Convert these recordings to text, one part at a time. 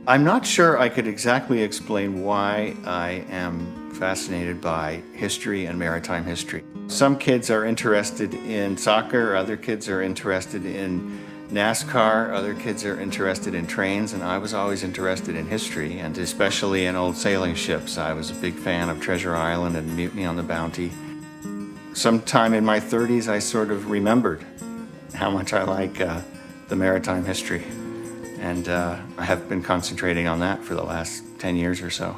I'm not sure I could exactly explain why I am fascinated by history and maritime history. Some kids are interested in soccer, other kids are interested in NASCAR, other kids are interested in trains, and I was always interested in history, and especially in old sailing ships. I was a big fan of Treasure Island and Mutiny on the Bounty. Sometime in my 30s, I sort of remembered how much I like the maritime history. And I have been concentrating on that for the last 10 years or so.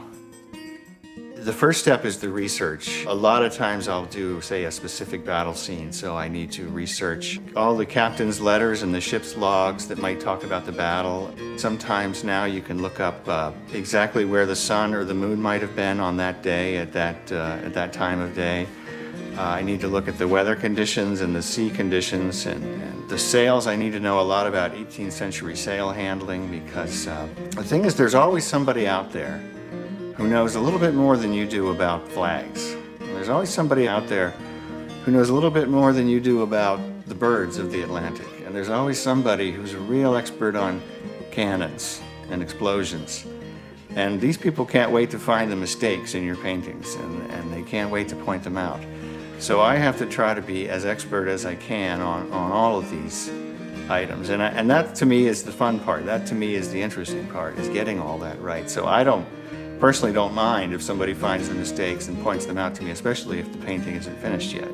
The first step is the research. A lot of times I'll do, say, a specific battle scene, so I need to research all the captain's letters and the ship's logs that might talk about the battle. Sometimes now you can look up exactly where the sun or the moon might have been on that day at that time of day. I need to look at the weather conditions and the sea conditions and the sails. I need to know a lot about 18th century sail handling because the thing is there's always somebody out there who knows a little bit more than you do about flags. There's always somebody out there who knows a little bit more than you do about the birds of the Atlantic. And there's always somebody who's a real expert on cannons and explosions. And these people can't wait to find the mistakes in your paintings, and they can't wait to point them out. So I have to try to be as expert as I can on all of these items. And that to me is the fun part. That to me is the interesting part, is getting all that right. So I personally don't mind if somebody finds the mistakes and points them out to me, especially if the painting isn't finished yet.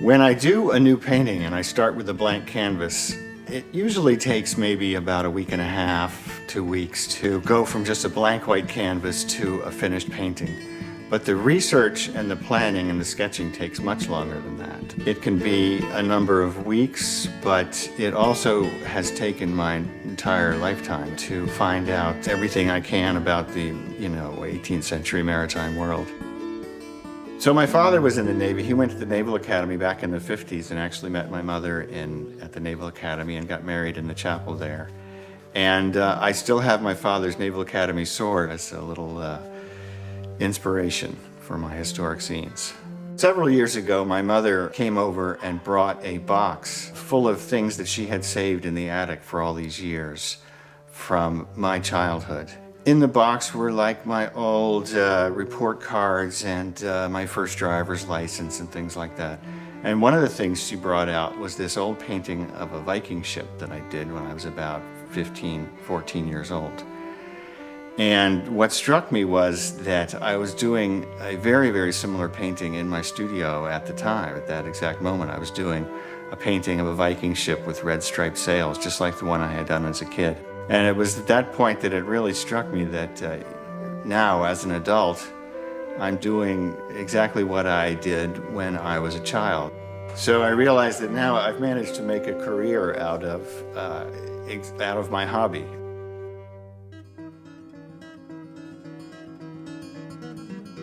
When I do a new painting and I start with a blank canvas, it usually takes maybe about a week and a half, 2 weeks to go from just a blank white canvas to a finished painting. But the research and the planning and the sketching takes much longer than that. It can be a number of weeks, but it also has taken my entire lifetime to find out everything I can about the, 18th century maritime world. So my father was in the Navy. He went to the Naval Academy back in the 50s and actually met my mother at the Naval Academy and got married in the chapel there. And I still have my father's Naval Academy sword as a little inspiration for my historic scenes. Several years ago, my mother came over and brought a box full of things that she had saved in the attic for all these years from my childhood. In the box were like my old report cards and my first driver's license and things like that. And one of the things she brought out was this old painting of a Viking ship that I did when I was about 15, 14 years old. And what struck me was that I was doing a very, very similar painting in my studio at the time. At that exact moment, I was doing a painting of a Viking ship with red striped sails, just like the one I had done as a kid. And it was at that point that it really struck me that now, as an adult, I'm doing exactly what I did when I was a child. So I realized that now I've managed to make a career out of my hobby.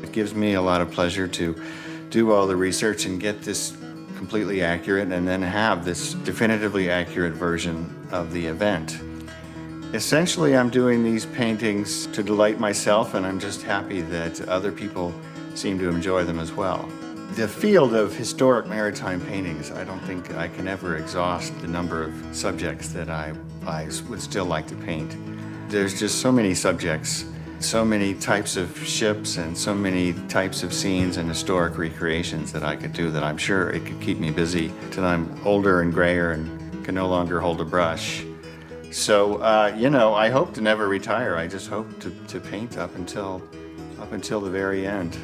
It gives me a lot of pleasure to do all the research and get this completely accurate and then have this definitively accurate version of the event. Essentially, I'm doing these paintings to delight myself, and I'm just happy that other people seem to enjoy them as well. The field of historic maritime paintings, I don't think I can ever exhaust the number of subjects that I would still like to paint. There's just so many subjects, so many types of ships, and so many types of scenes and historic recreations that I could do that I'm sure it could keep me busy till I'm older and grayer and can no longer hold a brush. So, I hope to never retire. I just hope to paint up until the very end.